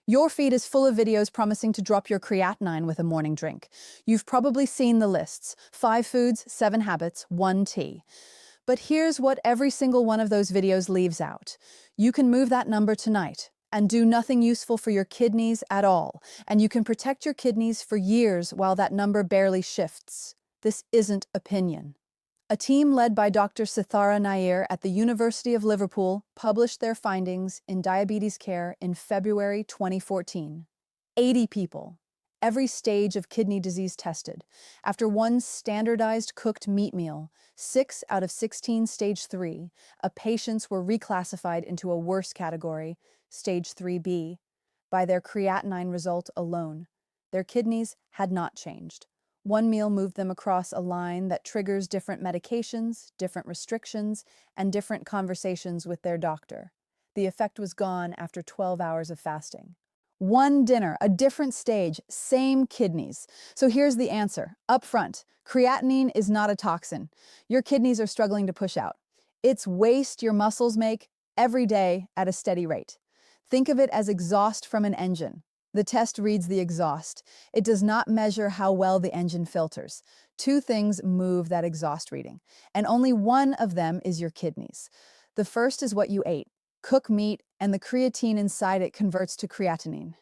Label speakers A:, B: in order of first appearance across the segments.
A: Your feed is full of videos promising to drop your creatinine with a morning drink. You've probably seen the lists: 5 foods, 7 habits, 1 tea. But here's what every single one of those videos leaves out. You can move that number tonight and do nothing useful for your kidneys at all. And you can protect your kidneys for years while that number barely shifts. This isn't opinion. A team led by Dr. Sithara Nair at the University of Liverpool published their findings in Diabetes Care in February 2014. 80 people, every stage of kidney disease tested. After one standardized cooked meat meal, 6 out of 16 stage 3, patients were reclassified into a worse category, stage 3B, by their creatinine result alone. Their kidneys had not changed. One meal moved them across a line that triggers different medications, different restrictions, and different conversations with their doctor. The effect was gone after 12 hours of fasting. One dinner, a different stage, same kidneys. So here's the answer. Up front, creatinine is not a toxin your kidneys are struggling to push out. It's waste your muscles make every day at a steady rate. Think of it as exhaust from an engine. The test reads the exhaust. It does not measure how well the engine filters. 2 things move that exhaust reading, and only one of them is your kidneys. The first is what you ate. Cook meat, and the creatine inside it converts to creatinine.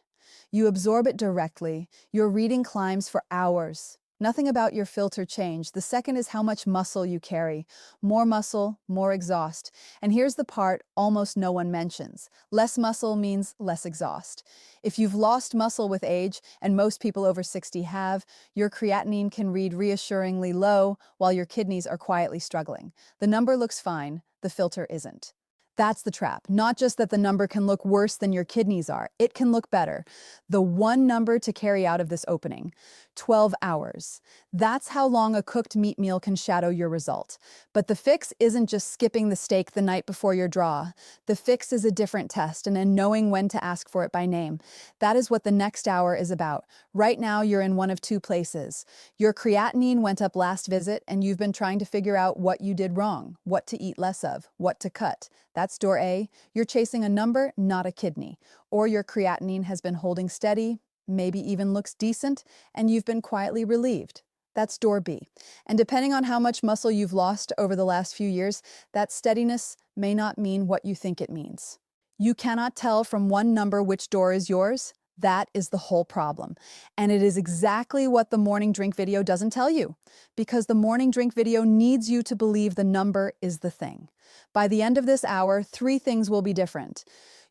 A: You absorb it directly. Your reading climbs for hours. Nothing about your filter changed. The second is how much muscle you carry. More muscle, more exhaust. And here's the part almost no one mentions. Less muscle means less exhaust. If you've lost muscle with age, and most people over 60 have, your creatinine can read reassuringly low while your kidneys are quietly struggling. The number looks fine, the filter isn't. That's the trap. Not just that the number can look worse than your kidneys are, it can look better. The one number to carry out of this opening: 12 hours. That's how long a cooked meat meal can shadow your result. But the fix isn't just skipping the steak the night before your draw. The fix is a different test, and then knowing when to ask for it by name. That is what the next hour is about. Right now, you're in one of 2 places. Your creatinine went up last visit, and you've been trying to figure out what you did wrong, what to eat less of, what to cut. That's door A. You're chasing a number, not a kidney. Or your creatinine has been holding steady, maybe even looks decent, and you've been quietly relieved. That's door B. And depending on how much muscle you've lost over the last few years, that steadiness may not mean what you think it means. You cannot tell from one number which door is yours. That is the whole problem. And it is exactly what the morning drink video doesn't tell you, because the morning drink video needs you to believe the number is the thing. By the end of this hour, 3 things will be different.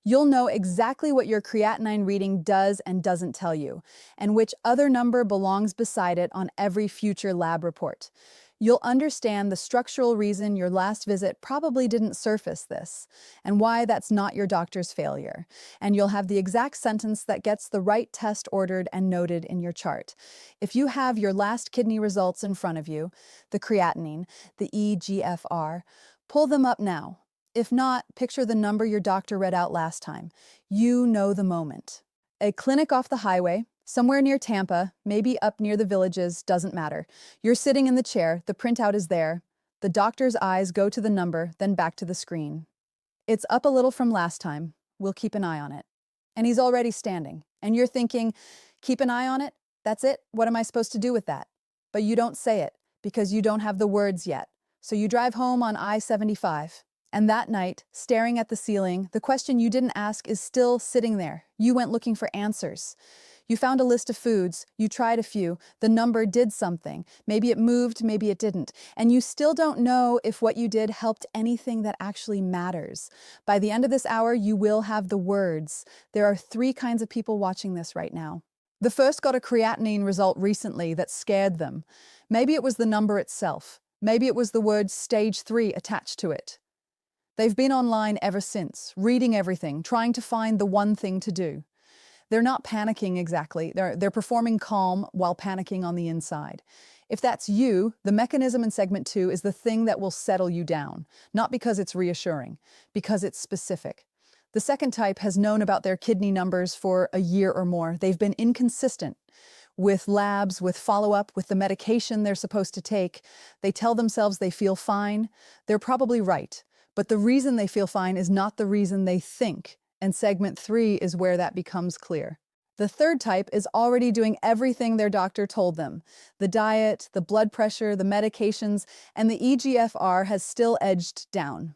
A: You'll know exactly what your creatinine reading does and doesn't tell you, and which other number belongs beside it on every future lab report. You'll understand the structural reason your last visit probably didn't surface this, and why that's not your doctor's failure. And you'll have the exact sentence that gets the right test ordered and noted in your chart. If you have your last kidney results in front of you, the creatinine, the eGFR, pull them up now. If not, picture the number your doctor read out last time. You know the moment. A clinic off the highway, somewhere near Tampa, maybe up near the Villages, doesn't matter. You're sitting in the chair, the printout is there. The doctor's eyes go to the number, then back to the screen. It's up a little from last time. We'll keep an eye on it. And he's already standing. And you're thinking, keep an eye on it? That's it? What am I supposed to do with that? But you don't say it, because you don't have the words yet. So you drive home on I-75. And that night, staring at the ceiling, the question you didn't ask is still sitting there. You went looking for answers. You found a list of foods, you tried a few, the number did something. Maybe it moved, maybe it didn't. And you still don't know if what you did helped anything that actually matters. By the end of this hour, you will have the words. There are 3 kinds of people watching this right now. The first got a creatinine result recently that scared them. Maybe it was the number itself. Maybe it was the word stage 3 attached to it. They've been online ever since, reading everything, trying to find the one thing to do. They're not panicking exactly. They're performing calm while panicking on the inside. If that's you, the mechanism in segment 2 is the thing that will settle you down, not because it's reassuring, because it's specific. The second type has known about their kidney numbers for a year or more. They've been inconsistent with labs, with follow-up, with the medication they're supposed to take. They tell themselves they feel fine. They're probably right. But the reason they feel fine is not the reason they think, And segment 3 is where that becomes clear. The third type is already doing everything their doctor told them. The diet, the blood pressure, the medications, and the eGFR has still edged down.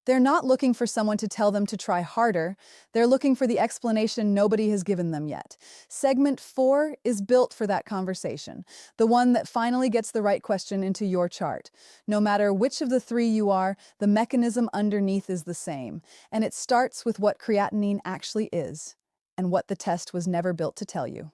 A: They're not looking for someone to tell them to try harder. They're looking for the explanation nobody has given them yet. Segment 4 is built for that conversation, the one that finally gets the right question into your chart. No matter which of the three you are, the mechanism underneath is the same, and it starts with what creatinine actually is, and what the test was never built to tell you.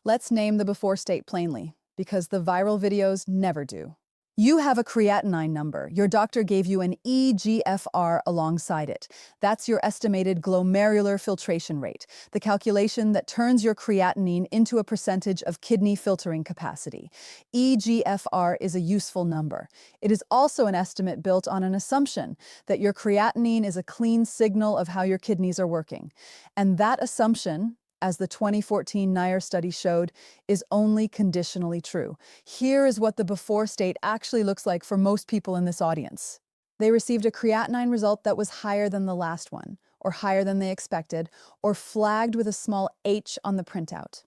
A: Let's name the before state plainly, because the viral videos never do. You have a creatinine number. Your doctor gave you an eGFR alongside it. That's your estimated glomerular filtration rate, the calculation that turns your creatinine into a percentage of kidney filtering capacity. eGFR is a useful number. It is also an estimate built on an assumption that your creatinine is a clean signal of how your kidneys are working. And that assumption, as the 2014 NIRE study showed, is only conditionally true. Here is what the before state actually looks like for most people in this audience. They received a creatinine result that was higher than the last one, or higher than they expected, or flagged with a small H on the printout.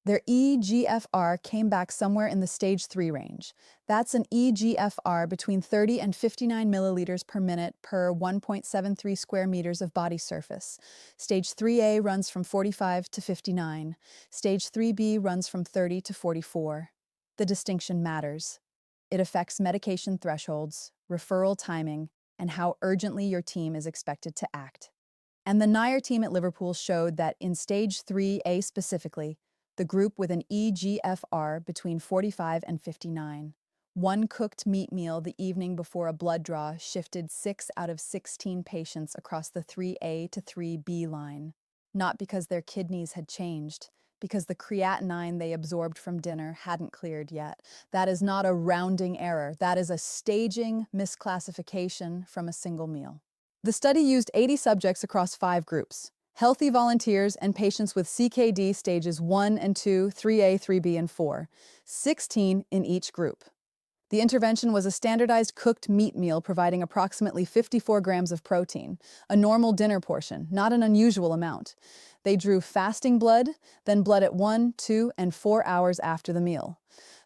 A: Their eGFR came back somewhere in the stage 3 range. That's an eGFR between 30 and 59 milliliters per minute per 1.73 square meters of body surface. Stage 3A runs from 45 to 59. Stage 3B runs from 30 to 44. The distinction matters. It affects medication thresholds, referral timing, and how urgently your team is expected to act. And the NIRE team at Liverpool showed that in stage 3A specifically, the group with an eGFR between 45 and 59. One cooked meat meal the evening before a blood draw shifted 6 out of 16 patients across the 3A to 3B line. Not because their kidneys had changed, because the creatinine they absorbed from dinner hadn't cleared yet. That is not a rounding error. That is a staging misclassification from a single meal. The study used 80 subjects across 5 groups: healthy volunteers and patients with CKD stages 1 and 2, 3A, 3B, and 4, 16 in each group. The intervention was a standardized cooked meat meal providing approximately 54 grams of protein, a normal dinner portion, not an unusual amount. They drew fasting blood, then blood at 1, 2, and 4 hours after the meal.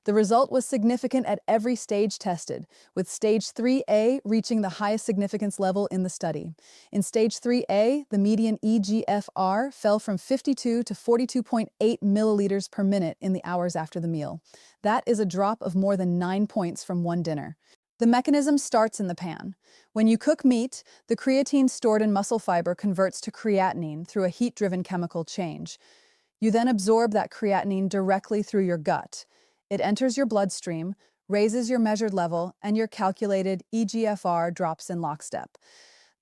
A: The result was significant at every stage tested, with stage 3A reaching the highest significance level in the study. In stage 3A, the median eGFR fell from 52 to 42.8 milliliters per minute in the hours after the meal. That is a drop of more than 9 points from one dinner. The mechanism starts in the pan. When you cook meat, the creatine stored in muscle fiber converts to creatinine through a heat-driven chemical change. You then absorb that creatinine directly through your gut. It enters your bloodstream, raises your measured level, and your calculated eGFR drops in lockstep.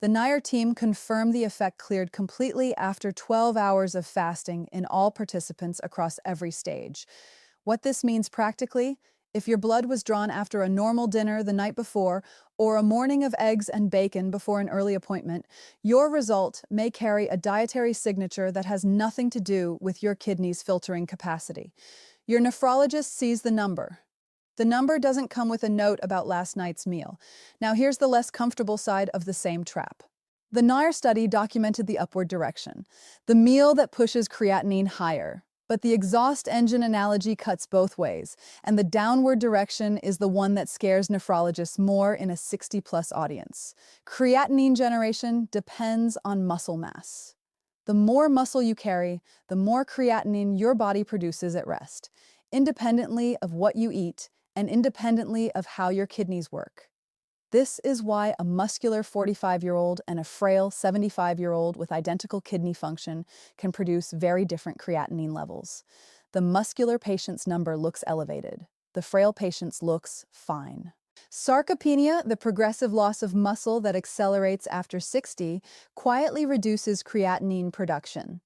A: The NIRE team confirmed the effect cleared completely after 12 hours of fasting in all participants across every stage. What this means practically: if your blood was drawn after a normal dinner the night before or a morning of eggs and bacon before an early appointment, your result may carry a dietary signature that has nothing to do with your kidney's filtering capacity. Your nephrologist sees the number. The number doesn't come with a note about last night's meal. Now here's the less comfortable side of the same trap. The NIRE study documented the upward direction, the meal that pushes creatinine higher. But the exhaust engine analogy cuts both ways, and the downward direction is the one that scares nephrologists more in a 60-plus audience. Creatinine generation depends on muscle mass. The more muscle you carry, the more creatinine your body produces at rest, independently of what you eat and independently of how your kidneys work. This is why a muscular 45-year-old and a frail 75-year-old with identical kidney function can produce very different creatinine levels. The muscular patient's number looks elevated. The frail patient's looks fine. Sarcopenia, the progressive loss of muscle that accelerates after 60, quietly reduces creatinine production.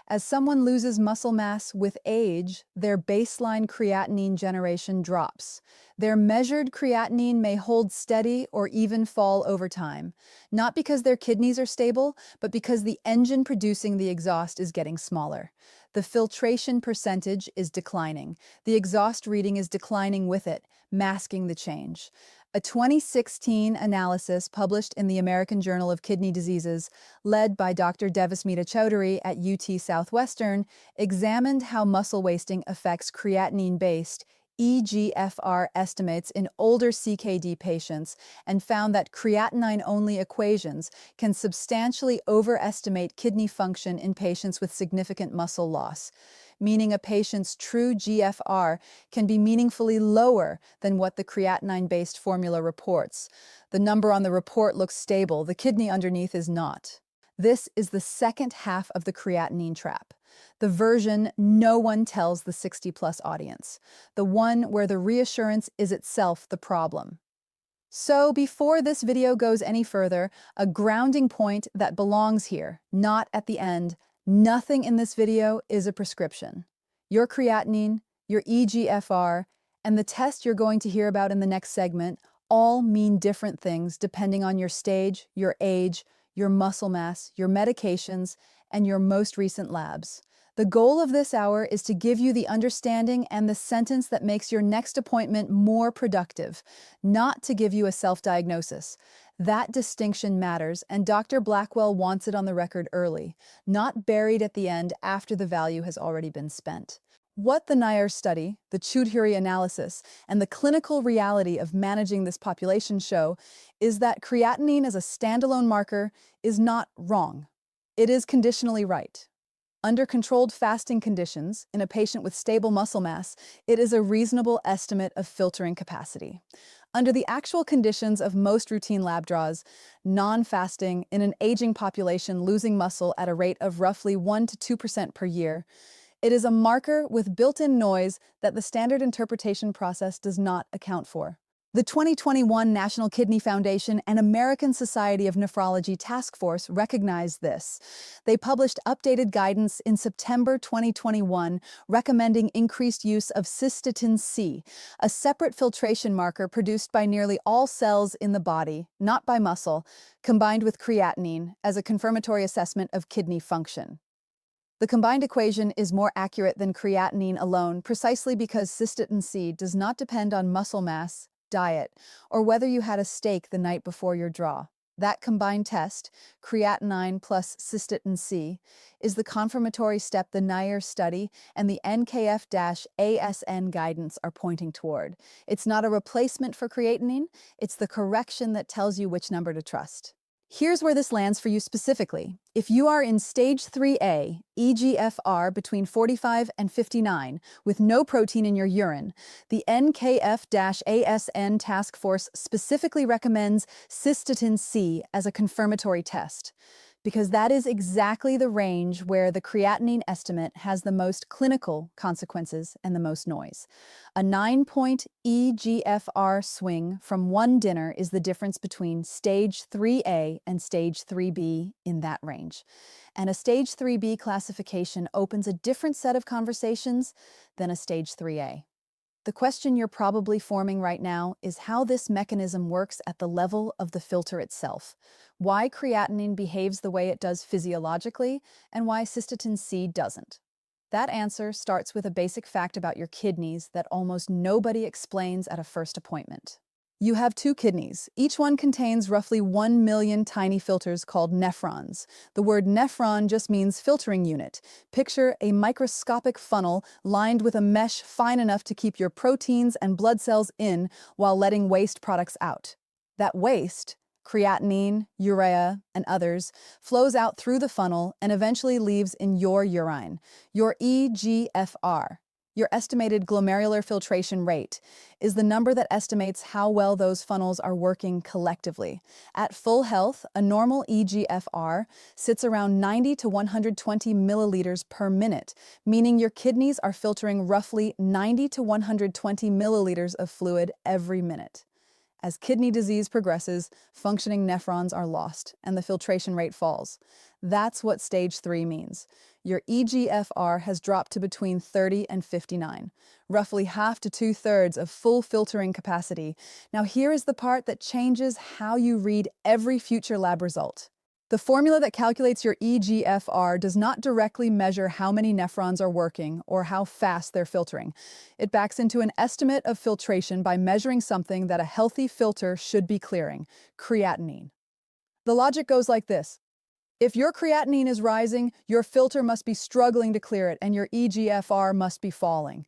A: As someone loses muscle mass with age, their baseline creatinine generation drops. Their measured creatinine may hold steady or even fall over time, not because their kidneys are stable, but because the engine producing the exhaust is getting smaller. The filtration percentage is declining. The exhaust reading is declining with it, masking the change. A 2016 analysis published in the American Journal of Kidney Diseases, led by Dr. Devasmita Chowdhury at UT Southwestern, examined how muscle wasting affects creatinine-based eGFR estimates in older CKD patients and found that creatinine-only equations can substantially overestimate kidney function in patients with significant muscle loss, meaning a patient's true GFR can be meaningfully lower than what the creatinine-based formula reports. The number on the report looks stable, the kidney underneath is not. This is the second half of the creatinine trap, the version no one tells the 60-plus audience, the one where the reassurance is itself the problem. So before this video goes any further, a grounding point that belongs here, not at the end. Nothing in this video is a prescription. Your creatinine, your eGFR, and the test you're going to hear about in the next segment all mean different things depending on your stage, your age, your muscle mass, your medications, and your most recent labs. The goal of this hour is to give you the understanding and the sentence that makes your next appointment more productive, not to give you a self-diagnosis. That distinction matters, and Dr. Blackwell wants it on the record early, not buried at the end after the value has already been spent. What the Nair study, the Chowdhury analysis, and the clinical reality of managing this population show is that creatinine as a standalone marker is not wrong. It is conditionally right. Under controlled fasting conditions, in a patient with stable muscle mass, it is a reasonable estimate of filtering capacity. Under the actual conditions of most routine lab draws, non-fasting in an aging population losing muscle at a rate of roughly 1 to 2% per year, it is a marker with built-in noise that the standard interpretation process does not account for. The 2021 National Kidney Foundation and American Society of Nephrology Task Force recognized this. They published updated guidance in September 2021 recommending increased use of Cystatin C, a separate filtration marker produced by nearly all cells in the body, not by muscle, combined with creatinine as a confirmatory assessment of kidney function. The combined equation is more accurate than creatinine alone precisely because Cystatin C does not depend on muscle mass, diet, or whether you had a steak the night before your draw. That combined test, creatinine plus Cystatin C, is the confirmatory step the Nair study and the NKF-ASN guidance are pointing toward. It's not a replacement for creatinine, it's the correction that tells you which number to trust. Here's where this lands for you specifically. If you are in stage 3A, eGFR between 45 and 59, with no protein in your urine, the NKF-ASN task force specifically recommends Cystatin C as a confirmatory test, because that is exactly the range where the creatinine estimate has the most clinical consequences and the most noise. A 9-point eGFR swing from one dinner is the difference between stage 3A and stage 3B in that range. And a stage 3B classification opens a different set of conversations than a stage 3A. The question you're probably forming right now is how this mechanism works at the level of the filter itself, why creatinine behaves the way it does physiologically, and why Cystatin C doesn't. That answer starts with a basic fact about your kidneys that almost nobody explains at a first appointment. You have two kidneys. Each one contains roughly 1 million tiny filters called nephrons. The word nephron just means filtering unit. Picture a microscopic funnel lined with a mesh fine enough to keep your proteins and blood cells in while letting waste products out. That waste, creatinine, urea, and others, flows out through the funnel and eventually leaves in your urine, your eGFR. Your estimated glomerular filtration rate is the number that estimates how well those funnels are working collectively. At full health, a normal eGFR sits around 90 to 120 milliliters per minute, meaning your kidneys are filtering roughly 90 to 120 milliliters of fluid every minute. As kidney disease progresses, functioning nephrons are lost and the filtration rate falls. That's what stage 3 means. Your eGFR has dropped to between 30 and 59, roughly half to 2/3 of full filtering capacity. Now here is the part that changes how you read every future lab result. The formula that calculates your eGFR does not directly measure how many nephrons are working or how fast they're filtering. It backs into an estimate of filtration by measuring something that a healthy filter should be clearing: creatinine. The logic goes like this. If your creatinine is rising, your filter must be struggling to clear it, and your eGFR must be falling.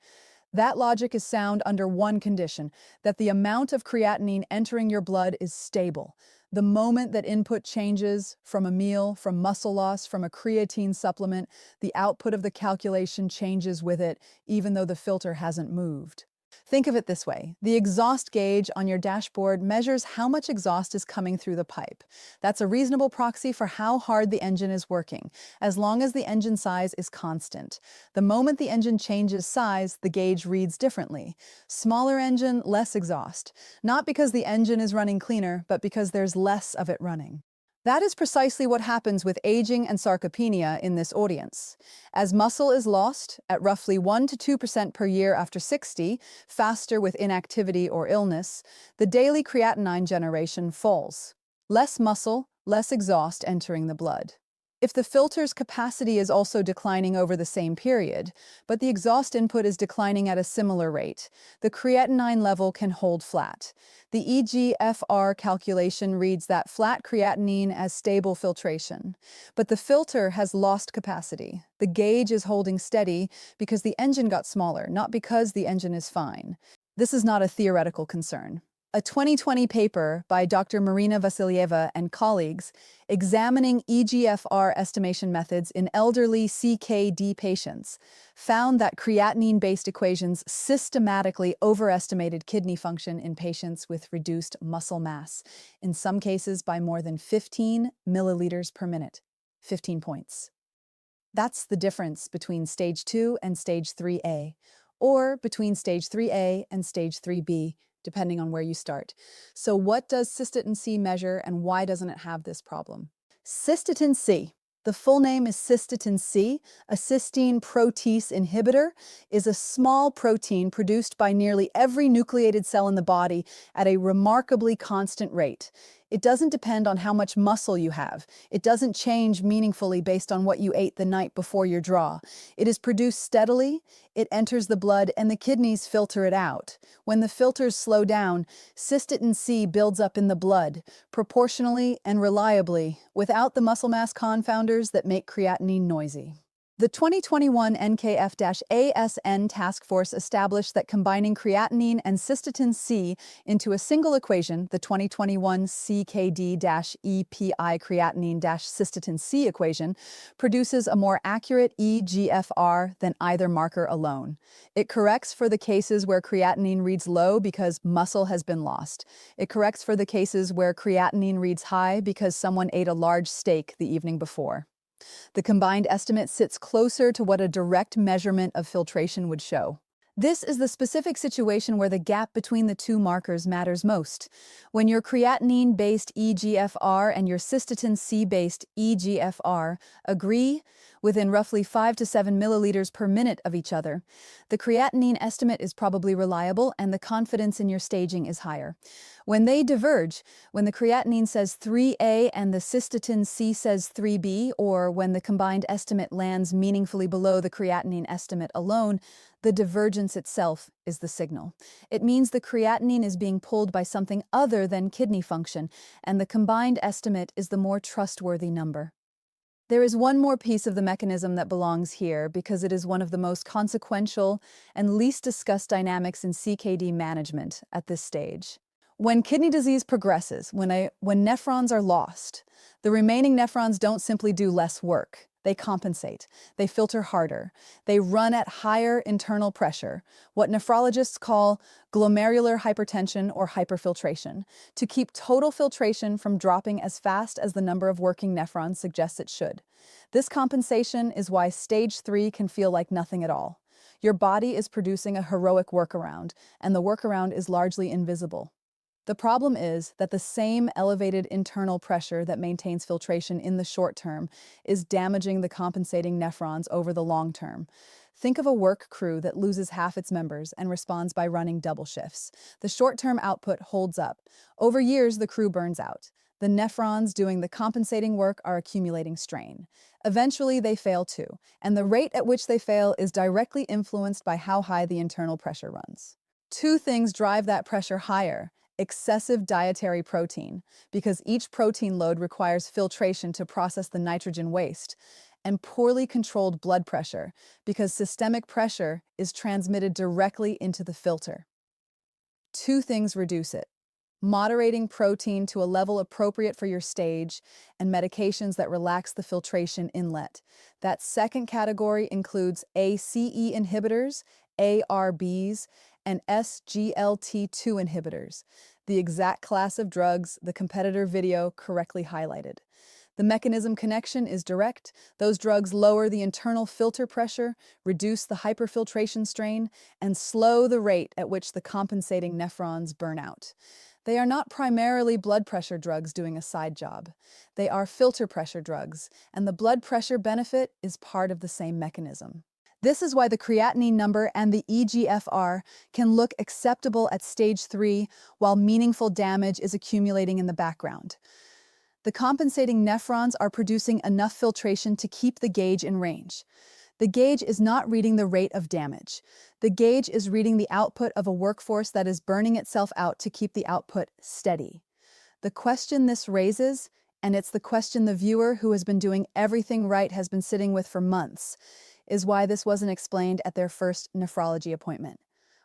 A: That logic is sound under one condition: that the amount of creatinine entering your blood is stable. The moment that input changes from a meal, from muscle loss, from a creatine supplement, the output of the calculation changes with it, even though the filter hasn't moved. Think of it this way. The exhaust gauge on your dashboard measures how much exhaust is coming through the pipe. That's a reasonable proxy for how hard the engine is working, as long as the engine size is constant. The moment the engine changes size, the gauge reads differently. Smaller engine, less exhaust. Not because the engine is running cleaner, but because there's less of it running. That is precisely what happens with aging and sarcopenia in this audience. As muscle is lost at roughly 1 to 2% per year after 60, faster with inactivity or illness, the daily creatinine generation falls. Less muscle, less exhaust entering the blood. If the filter's capacity is also declining over the same period, but the exhaust input is declining at a similar rate, the creatinine level can hold flat. The eGFR calculation reads that flat creatinine as stable filtration. But the filter has lost capacity. The gauge is holding steady because the engine got smaller, not because the engine is fine. This is not a theoretical concern. A 2020 paper by Dr. Marina Vasilyeva and colleagues examining eGFR estimation methods in elderly CKD patients found that creatinine-based equations systematically overestimated kidney function in patients with reduced muscle mass, in some cases by more than 15 milliliters per minute. 15 points. That's the difference between stage 2 and stage 3A, or between stage 3A and stage 3B, depending on where you start. So what does Cystatin C measure, and why doesn't it have this problem? Cystatin C, the full name is Cystatin C, a cysteine protease inhibitor, is a small protein produced by nearly every nucleated cell in the body at a remarkably constant rate. It doesn't depend on how much muscle you have. It doesn't change meaningfully based on what you ate the night before your draw. It is produced steadily, it enters the blood, and the kidneys filter it out. When the filters slow down, Cystatin C builds up in the blood, proportionally and reliably, without the muscle mass confounders that make creatinine noisy. The 2021 NKF-ASN task force established that combining creatinine and cystatin C into a single equation, the 2021 CKD-EPI creatinine-cystatin C equation, produces a more accurate eGFR than either marker alone. It corrects for the cases where creatinine reads low because muscle has been lost. It corrects for the cases where creatinine reads high because someone ate a large steak the evening before. The combined estimate sits closer to what a direct measurement of filtration would show. This is the specific situation where the gap between the two markers matters most. When your creatinine-based eGFR and your cystatin C-based eGFR agree within roughly 5 to 7 milliliters per minute of each other, the creatinine estimate is probably reliable and the confidence in your staging is higher. When they diverge, when the creatinine says 3A and the cystatin C says 3B, or when the combined estimate lands meaningfully below the creatinine estimate alone, the divergence itself is the signal. It means the creatinine is being pulled by something other than kidney function, and the combined estimate is the more trustworthy number. There is one more piece of the mechanism that belongs here because it is one of the most consequential and least discussed dynamics in CKD management at this stage. When kidney disease progresses, when nephrons are lost, the remaining nephrons don't simply do less work. They compensate. They filter harder. They run at higher internal pressure, what nephrologists call glomerular hypertension or hyperfiltration, to keep total filtration from dropping as fast as the number of working nephrons suggests it should. This compensation is why stage 3 can feel like nothing at all. Your body is producing a heroic workaround, and the workaround is largely invisible. The problem is that the same elevated internal pressure that maintains filtration in the short term is damaging the compensating nephrons over the long term. Think of a work crew that loses half its members and responds by running double shifts. The short-term output holds up. Over years, the crew burns out. The The nephrons doing the compensating work are accumulating strain. Eventually, they fail too, and the rate at which they fail is directly influenced by how high the internal pressure runs. Two things drive that pressure higher: excessive dietary protein, because each protein load requires filtration to process the nitrogen waste, and poorly controlled blood pressure, because systemic pressure is transmitted directly into the filter. Two things reduce it: moderating protein to a level appropriate for your stage, and medications that relax the filtration inlet. That second category includes ACE inhibitors, ARBs, and SGLT2 inhibitors, the exact class of drugs the competitor video correctly highlighted. The mechanism connection is direct. Those drugs lower the internal filter pressure, reduce the hyperfiltration strain, and slow the rate at which the compensating nephrons burn out. They are not primarily blood pressure drugs doing a side job. They are filter pressure drugs, and the blood pressure benefit is part of the same mechanism. This is why the creatinine number and the eGFR can look acceptable at stage 3 while meaningful damage is accumulating in the background. The compensating nephrons are producing enough filtration to keep the gauge in range. The gauge is not reading the rate of damage. The gauge is reading the output of a workforce that is burning itself out to keep the output steady. The question this raises, and it's the question the viewer who has been doing everything right has been sitting with for months, is why this wasn't explained at their first nephrology appointment.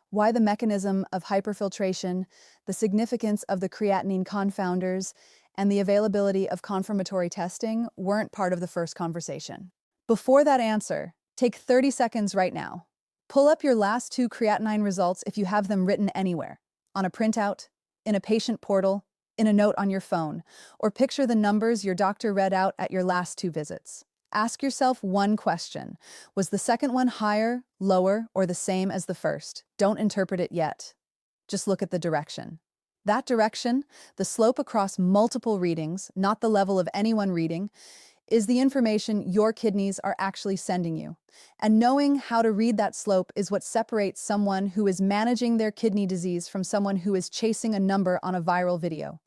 A: Why the mechanism of hyperfiltration, the significance of the creatinine confounders, and the availability of confirmatory testing weren't part of the first conversation. Before that answer, take 30 seconds right now. Pull up your last 2 creatinine results if you have them written anywhere: on a printout, in a patient portal, in a note on your phone, or picture the numbers your doctor read out at your last 2 visits. Ask yourself one question: was the second one higher, lower, or the same as the first? Don't interpret it yet. Just look at the direction. That direction, the slope across multiple readings, not the level of any one reading, is the information your kidneys are actually sending you. And knowing how to read that slope is what separates someone who is managing their kidney disease from someone who is chasing a number on a viral video.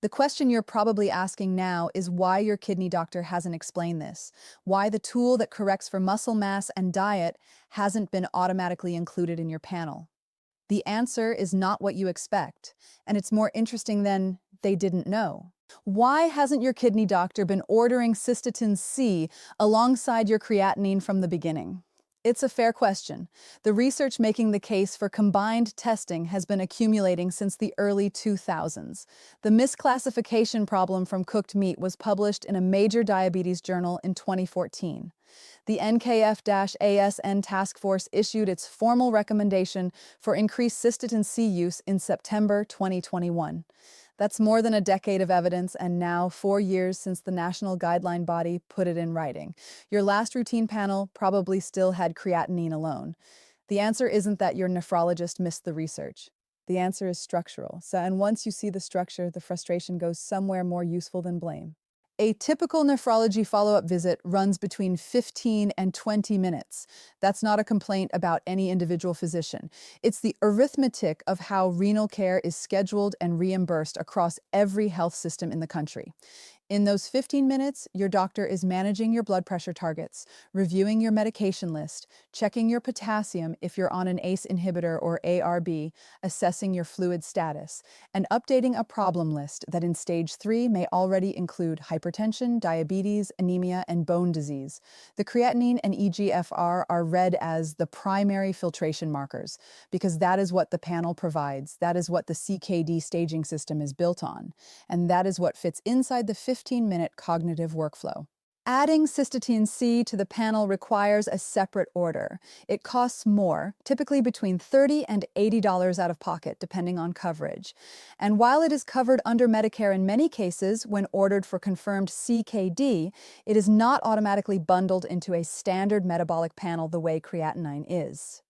A: The question you're probably asking now is why your kidney doctor hasn't explained this, why the tool that corrects for muscle mass and diet hasn't been automatically included in your panel. The answer is not what you expect, and it's more interesting than they didn't know. Why hasn't your kidney doctor been ordering Cystatin C alongside your creatinine from the beginning? It's a fair question. The research making the case for combined testing has been accumulating since the early 2000s. The misclassification problem from cooked meat was published in a major diabetes journal in 2014. The NKF-ASN task force issued its formal recommendation for increased Cystatin C use in September 2021. That's more than a decade of evidence, and now 4 years since the national guideline body put it in writing. Your last routine panel probably still had creatinine alone. The answer isn't that your nephrologist missed the research. The answer is structural. And once you see the structure, the frustration goes somewhere more useful than blame. A typical nephrology follow-up visit runs between 15 and 20 minutes. That's not a complaint about any individual physician. It's the arithmetic of how renal care is scheduled and reimbursed across every health system in the country. In those 15 minutes, your doctor is managing your blood pressure targets, reviewing your medication list, checking your potassium if you're on an ACE inhibitor or ARB, assessing your fluid status, and updating a problem list that in stage 3 may already include hypertension, diabetes, anemia, and bone disease. The creatinine and eGFR are read as the primary filtration markers because that is what the panel provides, that is what the CKD staging system is built on, and that is what fits inside the 15-minute cognitive workflow. Adding Cystatin C to the panel requires a separate order. It costs more, typically between $30 and $80 out of pocket, depending on coverage. And while it is covered under Medicare in many cases when ordered for confirmed CKD, it is not automatically bundled into a standard metabolic panel the way creatinine is.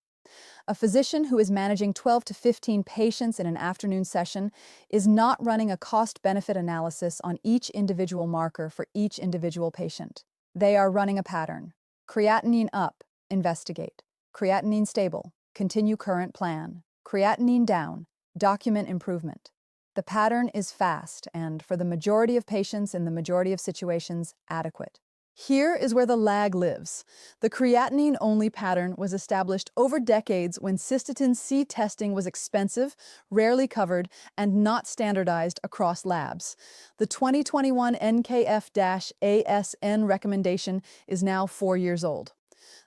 A: A physician who is managing 12 to 15 patients in an afternoon session is not running a cost-benefit analysis on each individual marker for each individual patient. They are running a pattern. Creatinine up, investigate. Creatinine stable, continue current plan. Creatinine down, document improvement. The pattern is fast and, for the majority of patients in the majority of situations, adequate. Here is where the lag lives. The creatinine-only pattern was established over decades when Cystatin C testing was expensive, rarely covered, and not standardized across labs. The 2021 NKF-ASN recommendation is now 4 years old.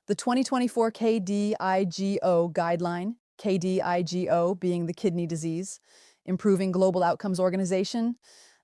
A: The 2024 KDIGO guideline, KDIGO being the kidney disease, Improving Global Outcomes Organization,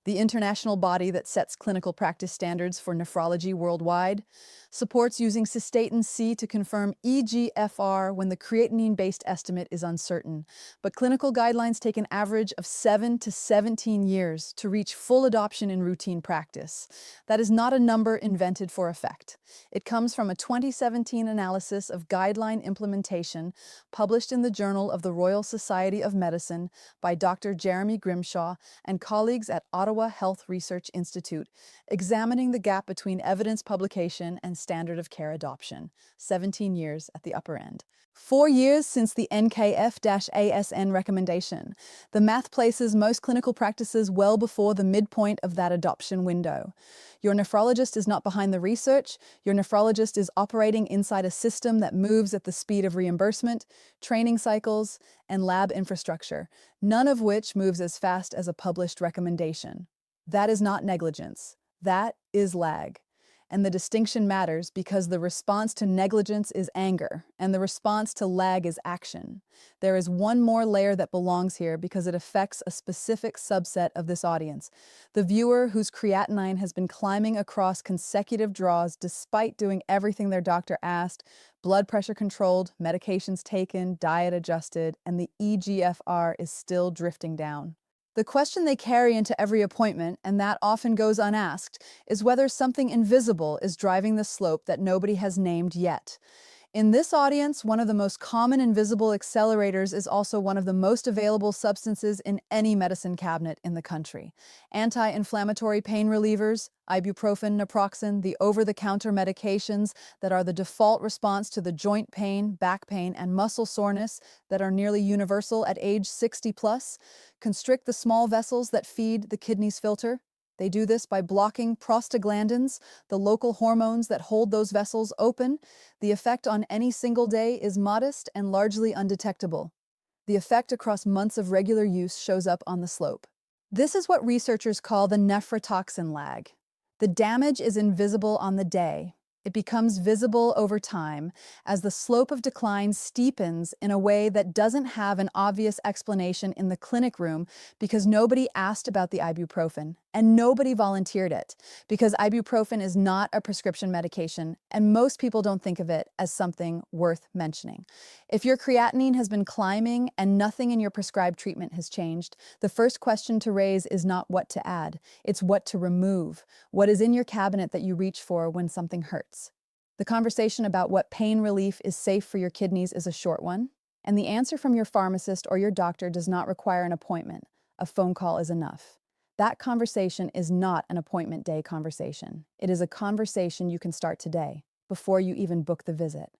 A: the international body that sets clinical practice standards for nephrology worldwide, supports using cystatin C to confirm eGFR when the creatinine-based estimate is uncertain. But clinical guidelines take an average of 7 to 17 years to reach full adoption in routine practice. That is not a number invented for effect. It comes from a 2017 analysis of guideline implementation published in the Journal of the Royal Society of Medicine by Dr. Jeremy Grimshaw and colleagues at Ottawa Health Research Institute, examining the gap between evidence publication and standard of care adoption, 17 years at the upper end. 4 years since the NKF-ASN recommendation. The math places most clinical practices well before the midpoint of that adoption window. Your nephrologist is not behind the research. Your nephrologist is operating inside a system that moves at the speed of reimbursement, training cycles, and lab infrastructure, none of which moves as fast as a published recommendation. That is not negligence. That is lag. And the distinction matters because the response to negligence is anger, and the response to lag is action. There is one more layer that belongs here because it affects a specific subset of this audience, the viewer whose creatinine has been climbing across consecutive draws despite doing everything their doctor asked, blood pressure controlled, medications taken, diet adjusted, and the eGFR is still drifting down. The question they carry into every appointment, and that often goes unasked, is whether something invisible is driving the slope that nobody has named yet. In this audience, one of the most common invisible accelerators is also one of the most available substances in any medicine cabinet in the country. Anti-inflammatory pain relievers, ibuprofen, naproxen, the over-the-counter medications that are the default response to the joint pain, back pain, and muscle soreness that are nearly universal at age 60 plus, constrict the small vessels that feed the kidney's filter. They do this by blocking prostaglandins, the local hormones that hold those vessels open. The effect on any single day is modest and largely undetectable. The effect across months of regular use shows up on the slope. This is what researchers call the nephrotoxin lag. The damage is invisible on the day. It becomes visible over time as the slope of decline steepens in a way that doesn't have an obvious explanation in the clinic room because nobody asked about the ibuprofen and nobody volunteered it because ibuprofen is not a prescription medication and most people don't think of it as something worth mentioning. If your creatinine has been climbing and nothing in your prescribed treatment has changed, the first question to raise is not what to add, it's what to remove, what is in your cabinet that you reach for when something hurts. The conversation about what pain relief is safe for your kidneys is a short one, and the answer from your pharmacist or your doctor does not require an appointment. A phone call is enough. That conversation is not an appointment day conversation. It is a conversation you can start today, before you even book the visit.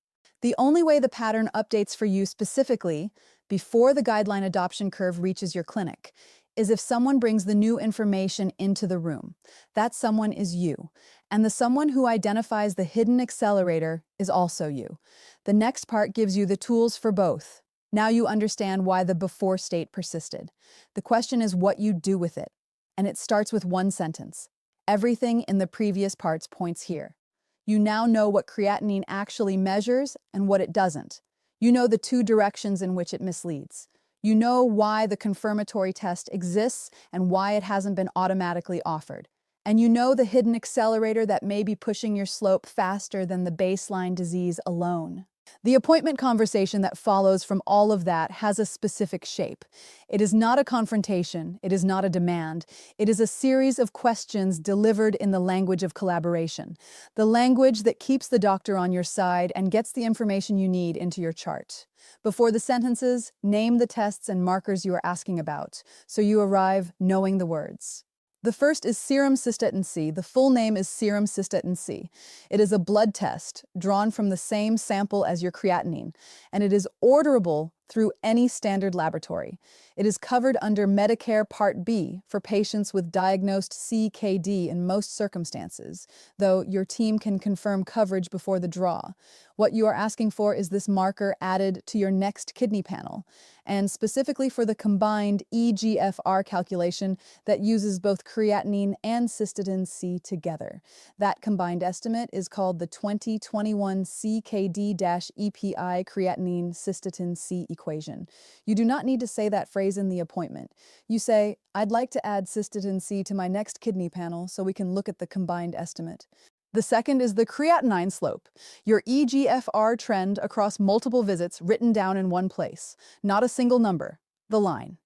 A: The only way the pattern updates for you specifically, before the guideline adoption curve reaches your clinic, is if someone brings the new information into the room. That someone is you. And the someone who identifies the hidden accelerator is also you. The next part gives you the tools for both. Now you understand why the before state persisted. The question is what you do with it. And it starts with one sentence. Everything in the previous parts points here. You now know what creatinine actually measures and what it doesn't. You know the two directions in which it misleads. You know why the confirmatory test exists and why it hasn't been automatically offered. And you know the hidden accelerator that may be pushing your slope faster than the baseline disease alone. The appointment conversation that follows from all of that has a specific shape. It is not a confrontation, it is not a demand, it is a series of questions delivered in the language of collaboration, the language that keeps the doctor on your side and gets the information you need into your chart. Before the sentences, name the tests and markers you are asking about, so you arrive knowing the words. The first is serum cystatin C. The full name is serum cystatin C. It is a blood test drawn from the same sample as your creatinine, and it is orderable through any standard laboratory. It is covered under Medicare Part B for patients with diagnosed CKD in most circumstances, though your team can confirm coverage before the draw. What you are asking for is this marker added to your next kidney panel, and specifically for the combined eGFR calculation that uses both creatinine and cystatin C together. That combined estimate is called the 2021 CKD-EPI creatinine cystatin C equation. You do not need to say that phrase in the appointment. You say, "I'd like to add cystatin C to my next kidney panel so we can look at the combined estimate." The second is the creatinine slope, your eGFR trend across multiple visits written down in one place, not a single number, the line.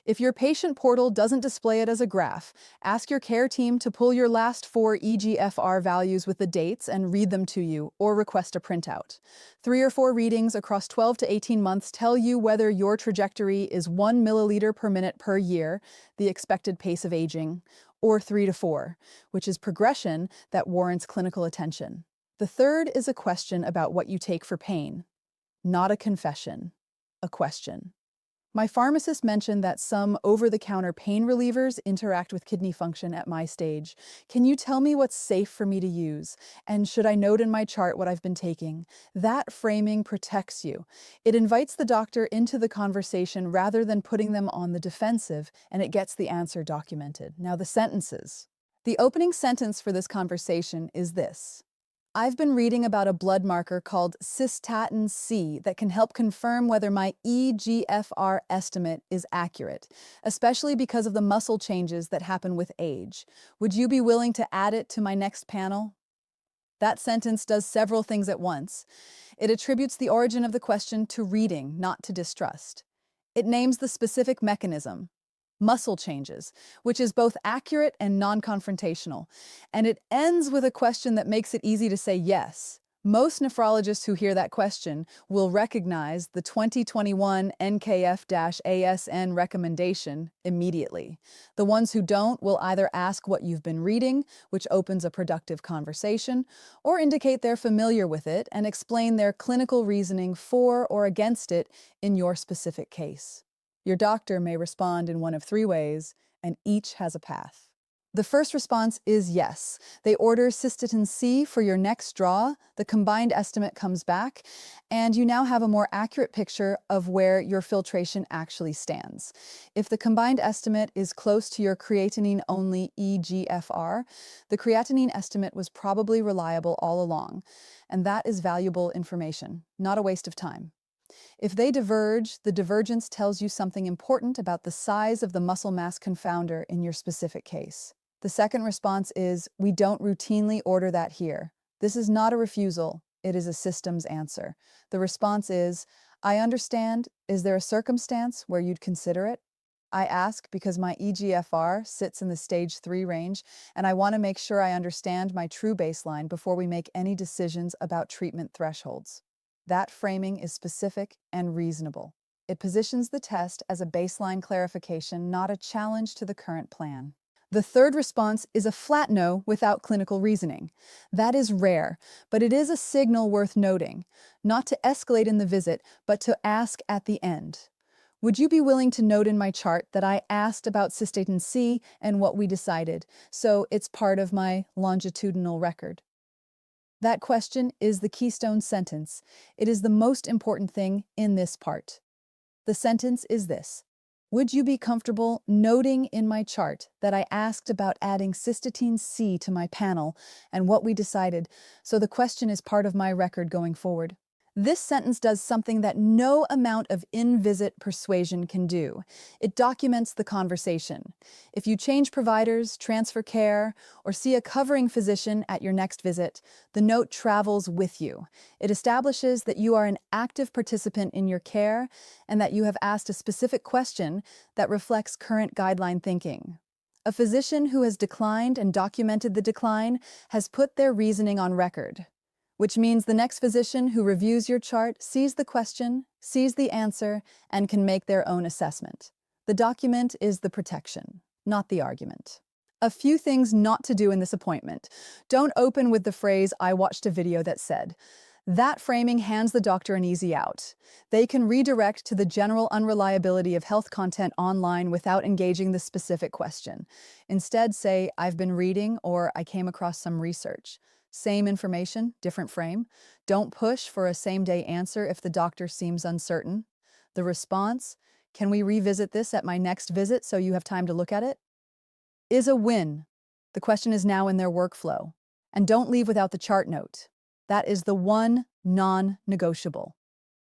A: If your patient portal doesn't display it as a graph, ask your care team to pull your last 4 eGFR values with the dates and read them to you, or request a printout. 3 or 4 readings across 12 to 18 months tell you whether your trajectory is 1 milliliter per minute per year, the expected pace of aging, or 3 to 4, which is progression that warrants clinical attention. The third is a question about what you take for pain, not a confession, a question. My pharmacist mentioned that some over-the-counter pain relievers interact with kidney function at my stage. Can you tell me what's safe for me to use? And should I note in my chart what I've been taking? That framing protects you. It invites the doctor into the conversation rather than putting them on the defensive, and it gets the answer documented. Now, the sentences. The opening sentence for this conversation is this: "I've been reading about a blood marker called Cystatin C that can help confirm whether my eGFR estimate is accurate, especially because of the muscle changes that happen with age. Would you be willing to add it to my next panel?" That sentence does several things at once. It attributes the origin of the question to reading, not to distrust. It names the specific mechanism, muscle changes, which is both accurate and non-confrontational. And it ends with a question that makes it easy to say yes. Most nephrologists who hear that question will recognize the 2021 NKF-ASN recommendation immediately. The ones who don't will either ask what you've been reading, which opens a productive conversation, or indicate they're familiar with it and explain their clinical reasoning for or against it in your specific case. Your doctor may respond in one of 3 ways, and each has a path. The first response is yes. They order cystatin C for your next draw, the combined estimate comes back, and you now have a more accurate picture of where your filtration actually stands. If the combined estimate is close to your creatinine-only eGFR, the creatinine estimate was probably reliable all along, and that is valuable information, not a waste of time. If they diverge, the divergence tells you something important about the size of the muscle mass confounder in your specific case. The second response is, "We don't routinely order that here." This is not a refusal, it is a systems answer. The response is, "I understand. Is there a circumstance where you'd consider it? I ask because my eGFR sits in the stage 3 range, and I want to make sure I understand my true baseline before we make any decisions about treatment thresholds." That framing is specific and reasonable. It positions the test as a baseline clarification, not a challenge to the current plan. The third response is a flat no without clinical reasoning. That is rare, but it is a signal worth noting, not to escalate in the visit, but to ask at the end. "Would you be willing to note in my chart that I asked about cystatin C and what we decided, so it's part of my longitudinal record?" That question is the keystone sentence. It is the most important thing in this part. The sentence is this: "Would you be comfortable noting in my chart that I asked about adding cystatin C to my panel and what we decided, so the question is part of my record going forward?" This sentence does something that no amount of in-visit persuasion can do. It documents the conversation. If you change providers, transfer care, or see a covering physician at your next visit, the note travels with you. It establishes that you are an active participant in your care and that you have asked a specific question that reflects current guideline thinking. A physician who has declined and documented the decline has put their reasoning on record, which means the next physician who reviews your chart sees the question, sees the answer, and can make their own assessment. The document is the protection, not the argument. A few things not to do in this appointment. Don't open with the phrase, "I watched a video that said." That framing hands the doctor an easy out. They can redirect to the general unreliability of health content online without engaging the specific question. Instead, say, "I've been reading," or "I came across some research." Same information, different frame. Don't push for a same-day answer if the doctor seems uncertain. The response, "Can we revisit this at my next visit so you have time to look at it?" is a win. The question is now in their workflow. And don't leave without the chart note. That is the one non-negotiable.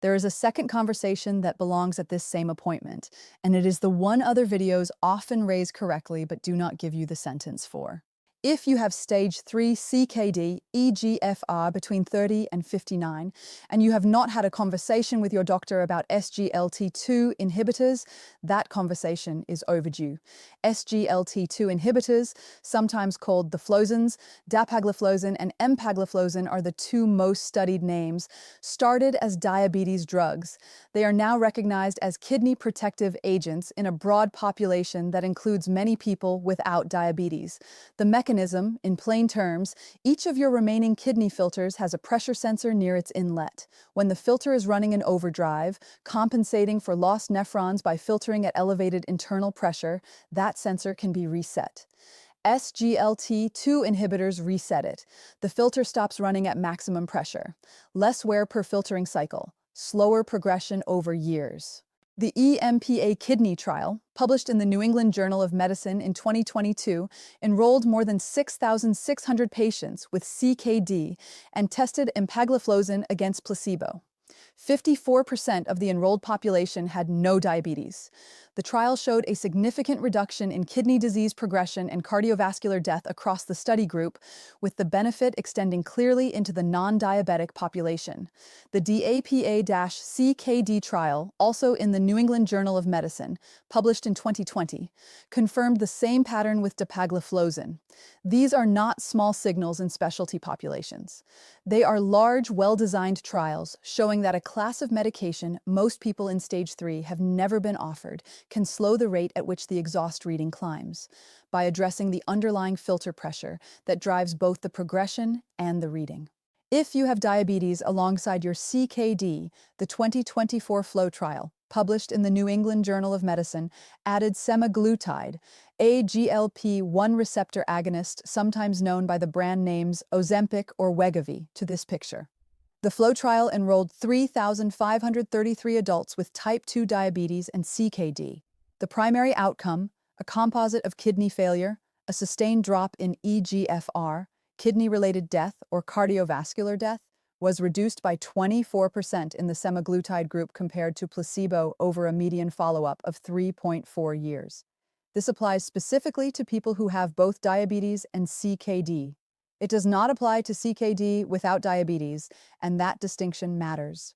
A: There is a second conversation that belongs at this same appointment, and it is the one other videos often raise correctly but do not give you the sentence for. If you have stage 3 CKD, eGFR between 30 and 59, and you have not had a conversation with your doctor about SGLT2 inhibitors, that conversation is overdue. SGLT2 inhibitors, sometimes called the flozins, dapagliflozin and empagliflozin are the two most studied names, started as diabetes drugs. They are now recognized as kidney protective agents in a broad population that includes many people without diabetes. The mechanism, in plain terms, each of your remaining kidney filters has a pressure sensor near its inlet. When the filter is running in overdrive, compensating for lost nephrons by filtering at elevated internal pressure, that sensor can be reset. SGLT2 inhibitors reset it. The filter stops running at maximum pressure. Less wear per filtering cycle. Slower progression over years. The EMPA kidney trial, published in the New England Journal of Medicine in 2022, enrolled more than 6,600 patients with CKD and tested empagliflozin against placebo. 54% of the enrolled population had no diabetes. The trial showed a significant reduction in kidney disease progression and cardiovascular death across the study group, with the benefit extending clearly into the non-diabetic population. The DAPA-CKD trial, also in the New England Journal of Medicine, published in 2020, confirmed the same pattern with dapagliflozin. These are not small signals in specialty populations. They are large, well-designed trials showing that a class of medication most people in stage 3 have never been offered can slow the rate at which the exhaust reading climbs by addressing the underlying filter pressure that drives both the progression and the reading. If you have diabetes alongside your CKD, the 2024 FLOW trial, published in the New England Journal of Medicine, added semaglutide, a GLP-1 receptor agonist sometimes known by the brand names Ozempic or Wegovy, to this picture. The FLOW trial enrolled 3,533 adults with type 2 diabetes and CKD. The primary outcome, a composite of kidney failure, a sustained drop in eGFR, kidney-related death or cardiovascular death, was reduced by 24% in the semaglutide group compared to placebo over a median follow-up of 3.4 years. This applies specifically to people who have both diabetes and CKD. It does not apply to CKD without diabetes, and that distinction matters.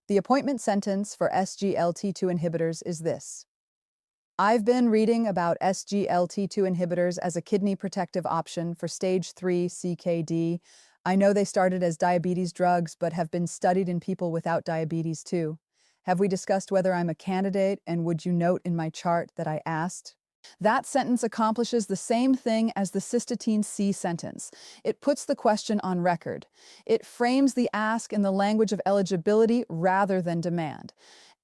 A: The appointment sentence for SGLT2 inhibitors is this: I've been reading about SGLT2 inhibitors as a kidney protective option for stage 3 CKD. I know they started as diabetes drugs, but have been studied in people without diabetes too. Have we discussed whether I'm a candidate, and would you note in my chart that I asked? That sentence accomplishes the same thing as the Cystatin C sentence. It puts the question on record. It frames the ask in the language of eligibility rather than demand.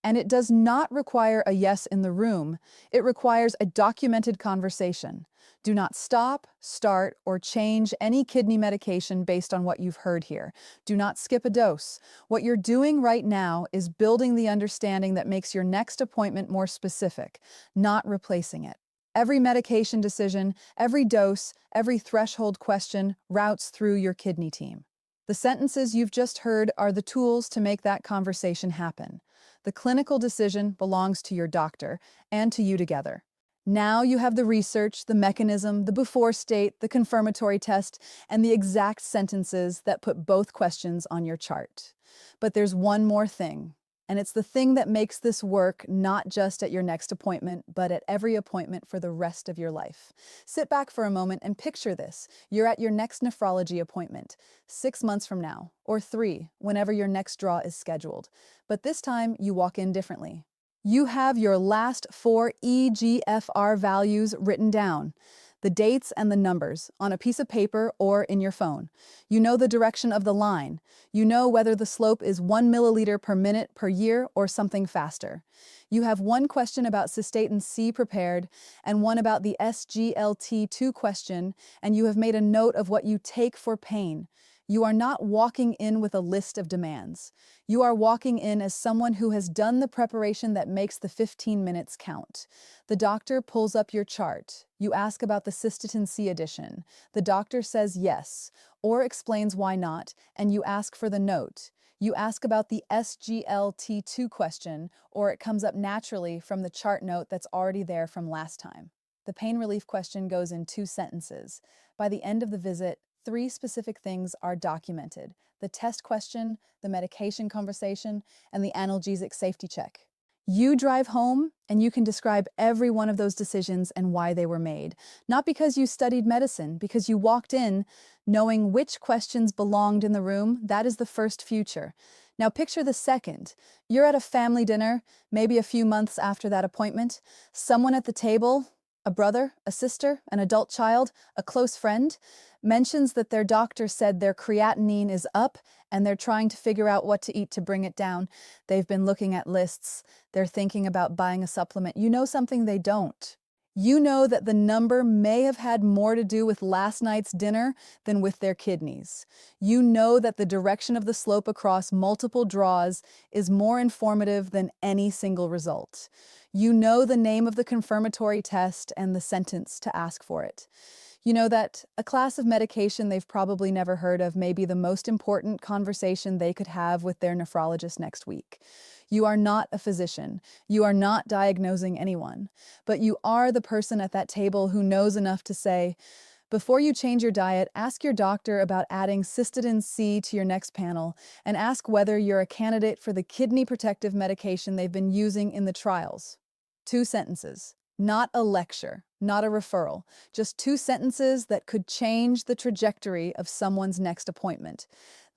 A: And it does not require a yes in the room. It requires a documented conversation. Do not stop, start, or change any kidney medication based on what you've heard here. Do not skip a dose. What you're doing right now is building the understanding that makes your next appointment more specific, not replacing it. Every medication decision, every dose, every threshold question routes through your kidney team. The sentences you've just heard are the tools to make that conversation happen. The clinical decision belongs to your doctor and to you together. Now you have the research, the mechanism, the before state, the confirmatory test, and the exact sentences that put both questions on your chart. But there's one more thing. And it's the thing that makes this work not just at your next appointment, but at every appointment for the rest of your life. Sit back for a moment and picture this. You're at your next nephrology appointment, 6 months from now, or 3, whenever your next draw is scheduled. But this time, you walk in differently. You have your last 4 eGFR values written down. the dates and the numbers, on a piece of paper or in your phone. You know the direction of the line. You know whether the slope is 1 milliliter per minute per year or something faster. You have one question about Cystatin C prepared and one about the SGLT2 question, and you have made a note of what you take for pain. You are not walking in with a list of demands. You are walking in as someone who has done the preparation that makes the 15 minutes count. The doctor pulls up your chart. You ask about the Cystatin C addition. The doctor says yes, or explains why not, and you ask for the note. You ask about the SGLT2 question, or it comes up naturally from the chart note that's already there from last time. The pain relief question goes in 2 sentences. By the end of the visit, 3 specific things are documented: the test question, the medication conversation, and the analgesic safety check. You drive home, and you can describe every one of those decisions and why they were made. Not because you studied medicine, because you walked in knowing which questions belonged in the room. That is the first future. Now picture the second. You're at a family dinner, maybe a few months after that appointment. Someone at the table, a brother, a sister, an adult child, a close friend, mentions that their doctor said their creatinine is up and they're trying to figure out what to eat to bring it down. They've been looking at lists. They're thinking about buying a supplement. You know something they don't. You know that the number may have had more to do with last night's dinner than with their kidneys. You know that the direction of the slope across multiple draws is more informative than any single result. You know the name of the confirmatory test and the sentence to ask for it. You know that a class of medication they've probably never heard of may be the most important conversation they could have with their nephrologist next week. You are not a physician. You are not diagnosing anyone. But you are the person at that table who knows enough to say, before you change your diet, ask your doctor about adding Cystatin C to your next panel and ask whether you're a candidate for the kidney protective medication they've been using in the trials. 2 sentences. Not a lecture, not a referral, just 2 sentences that could change the trajectory of someone's next appointment.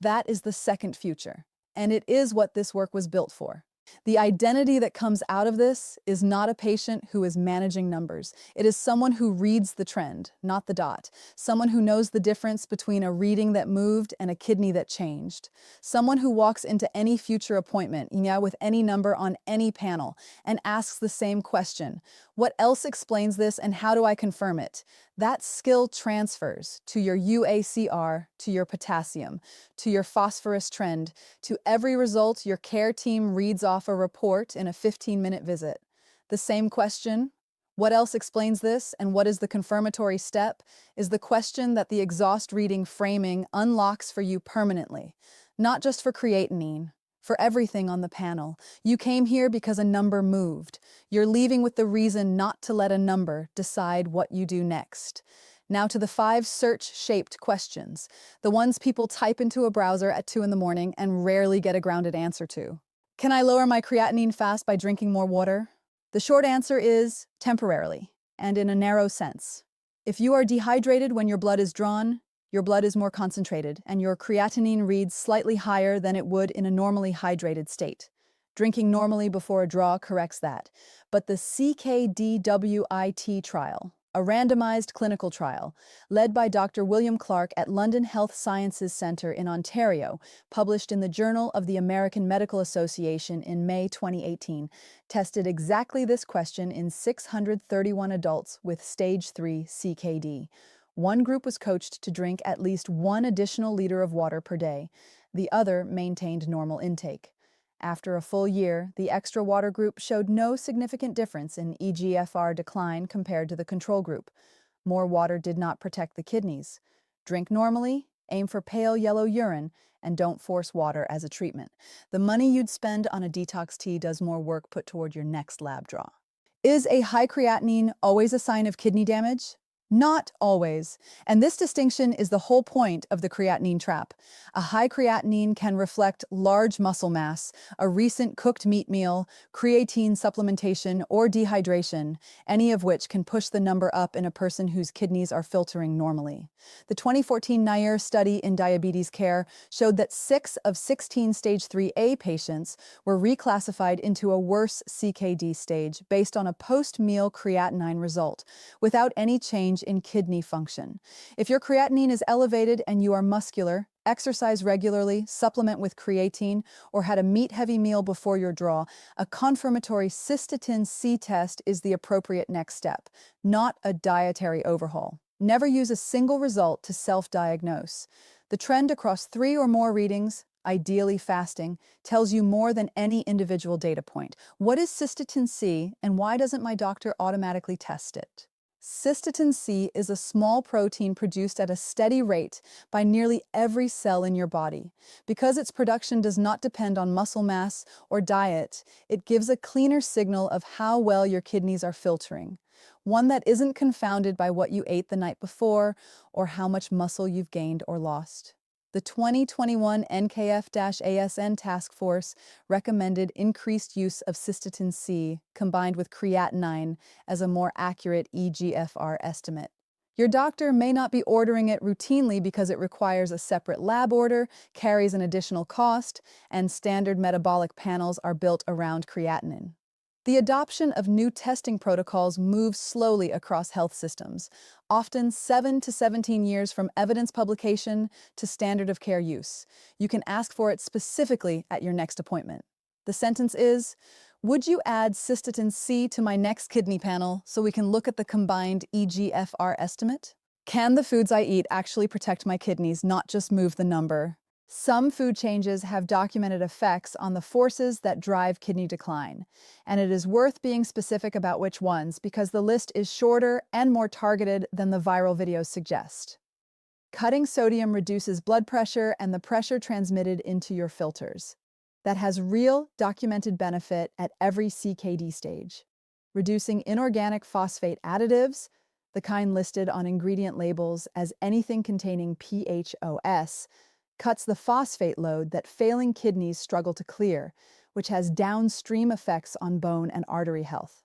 A: That is the second future, and it is what this work was built for. The identity that comes out of this is not a patient who is managing numbers. It is someone who reads the trend, not the dot. Someone who knows the difference between a reading that moved and a kidney that changed. Someone who walks into any future appointment, with any number on any panel, and asks the same question: what else explains this and how do I confirm it? That skill transfers to your UACR, to your potassium, to your phosphorus trend, to every result your care team reads off a report in a 15-minute visit. The same question, what else explains this and what is the confirmatory step, is the question that the exhaust reading framing unlocks for you permanently. Not just for creatinine, for everything on the panel. You came here because a number moved. You're leaving with the reason not to let a number decide what you do next. Now to the 5 search-shaped questions, the ones people type into a browser at 2 in the morning and rarely get a grounded answer to. Can I lower my creatinine fast by drinking more water? The short answer is temporarily, and in a narrow sense. If you are dehydrated when your blood is drawn, your blood is more concentrated, and your creatinine reads slightly higher than it would in a normally hydrated state. Drinking normally before a draw corrects that. But the CKDWIT trial, a randomized clinical trial, led by Dr. William Clark at London Health Sciences Centre in Ontario, published in the Journal of the American Medical Association in May 2018, tested exactly this question in 631 adults with stage 3 CKD. One group was coached to drink at least 1 additional liter of water per day. The other maintained normal intake. After a full year, the extra water group showed no significant difference in eGFR decline compared to the control group. More water did not protect the kidneys. Drink normally, aim for pale yellow urine, and don't force water as a treatment. The money you'd spend on a detox tea does more work put toward your next lab draw. Is a high creatinine always a sign of kidney damage? Not always. And this distinction is the whole point of the creatinine trap. A high creatinine can reflect large muscle mass, a recent cooked meat meal, creatine supplementation, or dehydration, any of which can push the number up in a person whose kidneys are filtering normally. The 2014 Nair study in diabetes care showed that 6 of 16 stage 3A patients were reclassified into a worse CKD stage based on a post-meal creatinine result, without any change change in kidney function. If your creatinine is elevated and you are muscular, exercise regularly, supplement with creatine, or had a meat-heavy meal before your draw, a confirmatory Cystatin C test is the appropriate next step, not a dietary overhaul. Never use a single result to self-diagnose. The trend across 3 or more readings, ideally fasting, tells you more than any individual data point. What is Cystatin C, and why doesn't my doctor automatically test it? Cystatin C is a small protein produced at a steady rate by nearly every cell in your body. Because its production does not depend on muscle mass or diet, it gives a cleaner signal of how well your kidneys are filtering, one that isn't confounded by what you ate the night before or how much muscle you've gained or lost. The 2021 NKF-ASN Task Force recommended increased use of Cystatin C combined with creatinine as a more accurate eGFR estimate. Your doctor may not be ordering it routinely because it requires a separate lab order, carries an additional cost, and standard metabolic panels are built around creatinine. The adoption of new testing protocols moves slowly across health systems, often 7 to 17 years from evidence publication to standard of care use. You can ask for it specifically at your next appointment. The sentence is, would you add Cystatin C to my next kidney panel so we can look at the combined eGFR estimate? Can the foods I eat actually protect my kidneys, not just move the number? Some food changes have documented effects on the forces that drive kidney decline, and it is worth being specific about which ones because the list is shorter and more targeted than the viral videos suggest. Cutting sodium reduces blood pressure and the pressure transmitted into your filters. That has real, documented benefit at every CKD stage. Reducing inorganic phosphate additives, the kind listed on ingredient labels as anything containing PHOS, cuts the phosphate load that failing kidneys struggle to clear, which has downstream effects on bone and artery health.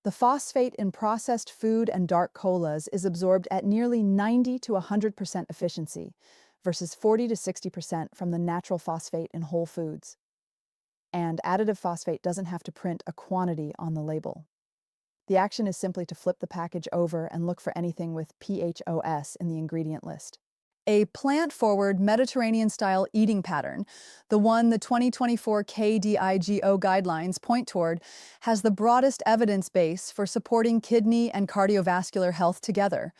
A: The phosphate in processed food and dark colas is absorbed at nearly 90 to 100% efficiency, versus 40 to 60% from the natural phosphate in whole foods. And additive phosphate doesn't have to print a quantity on the label. The action is simply to flip the package over and look for anything with PHOS in the ingredient list. A plant-forward Mediterranean-style eating pattern, the one the 2024 KDIGO guidelines point toward, has the broadest evidence base for supporting kidney and cardiovascular health together.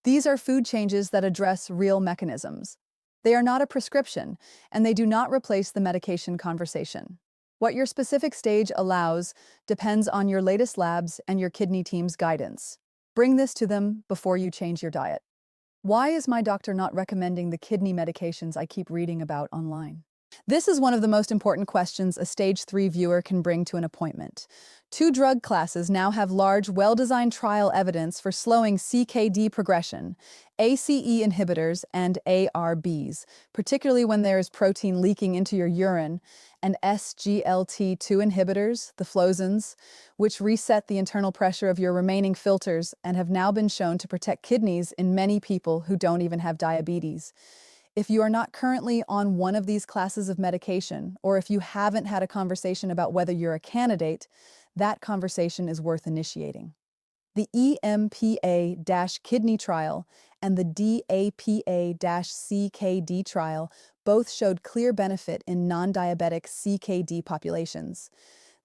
A: These are food changes that address real mechanisms. They are not a prescription, and they do not replace the medication conversation. What your specific stage allows depends on your latest labs and your kidney team's guidance. Bring this to them before you change your diet. Why is my doctor not recommending the kidney medications I keep reading about online? This is one of the most important questions a stage 3 viewer can bring to an appointment. 2 drug classes now have large, well-designed trial evidence for slowing CKD progression, ACE inhibitors and ARBs, particularly when there is protein leaking into your urine, and SGLT2 inhibitors, the flozins, which reset the internal pressure of your remaining filters and have now been shown to protect kidneys in many people who don't even have diabetes. If you are not currently on one of these classes of medication, or if you haven't had a conversation about whether you're a candidate, that conversation is worth initiating. The EMPA-kidney trial and the DAPA-CKD trial both showed clear benefit in non-diabetic CKD populations.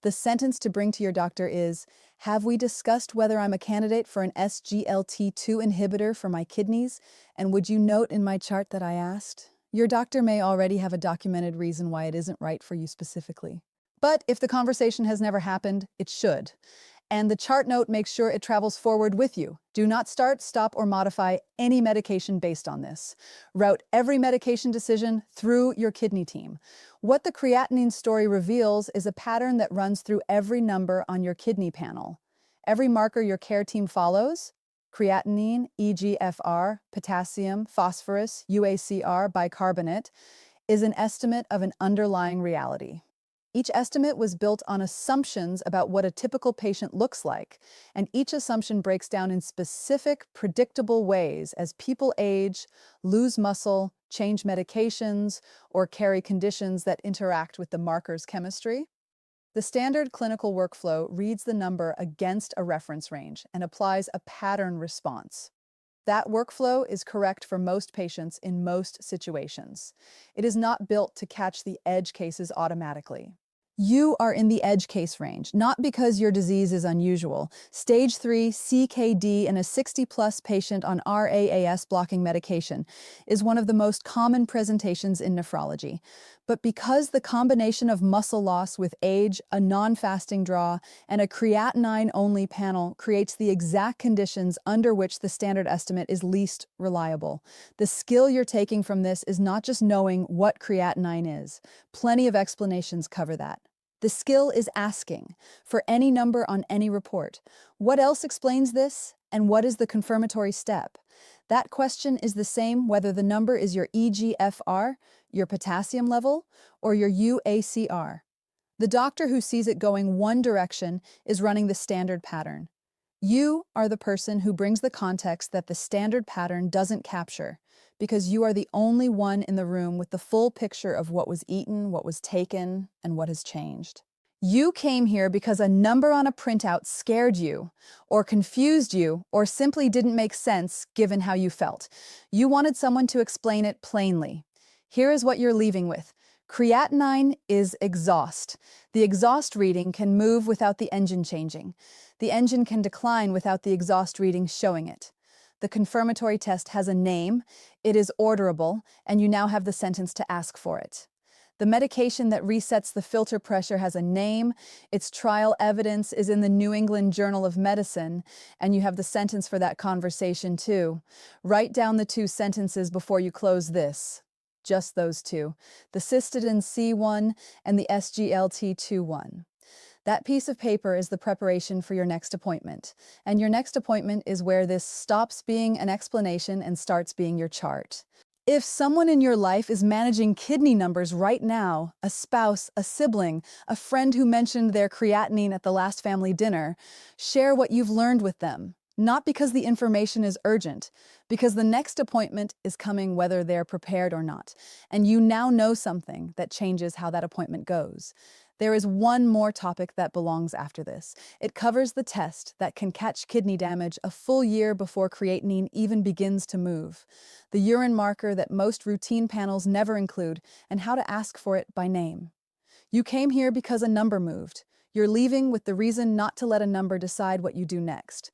A: The sentence to bring to your doctor is, have we discussed whether I'm a candidate for an SGLT2 inhibitor for my kidneys? And would you note in my chart that I asked? Your doctor may already have a documented reason why it isn't right for you specifically. But if the conversation has never happened, it should. And the chart note makes sure it travels forward with you. Do not start, stop, or modify any medication based on this. Route every medication decision through your kidney team. What the creatinine story reveals is a pattern that runs through every number on your kidney panel. Every marker your care team follows, creatinine, eGFR, potassium, phosphorus, UACR, bicarbonate, is an estimate of an underlying reality. Each estimate was built on assumptions about what a typical patient looks like, and each assumption breaks down in specific, predictable ways as people age, lose muscle, change medications, or carry conditions that interact with the marker's chemistry. The standard clinical workflow reads the number against a reference range and applies a pattern response. That workflow is correct for most patients in most situations. It is not built to catch the edge cases automatically. You are in the edge case range, not because your disease is unusual. Stage 3 CKD in a 60-plus patient on RAAS blocking medication is one of the most common presentations in nephrology. But because the combination of muscle loss with age, a non-fasting draw, and a creatinine-only panel creates the exact conditions under which the standard estimate is least reliable. The skill you're taking from this is not just knowing what creatinine is. Plenty of explanations cover that. The skill is asking, for any number on any report, what else explains this, and what is the confirmatory step? That question is the same whether the number is your eGFR, your potassium level, or your UACR. The doctor who sees it going one direction is running the standard pattern. You are the person who brings the context that the standard pattern doesn't capture, because you are the only one in the room with the full picture of what was eaten, what was taken, and what has changed. You came here because a number on a printout scared you, or confused you, or simply didn't make sense given how you felt. You wanted someone to explain it plainly. Here is what you're leaving with. Creatinine is exhaust. The exhaust reading can move without the engine changing. The engine can decline without the exhaust reading showing it. The confirmatory test has a name, it is orderable, and you now have the sentence to ask for it. The medication that resets the filter pressure has a name, its trial evidence is in the New England Journal of Medicine, and you have the sentence for that conversation too. Write down the two sentences before you close this. Just those two, the Cystatin C1 and the SGLT2 one. That piece of paper is the preparation for your next appointment, and your next appointment is where this stops being an explanation and starts being your chart. If someone in your life is managing kidney numbers right now, a spouse, a sibling, a friend who mentioned their creatinine at the last family dinner, share what you've learned with them. Not because the information is urgent, because the next appointment is coming whether they're prepared or not, and you now know something that changes how that appointment goes. There is one more topic that belongs after this. It covers the test that can catch kidney damage a full year before creatinine even begins to move, the urine marker that most routine panels never include, and how to ask for it by name. You came here because a number moved. You're leaving with the reason not to let a number decide what you do next.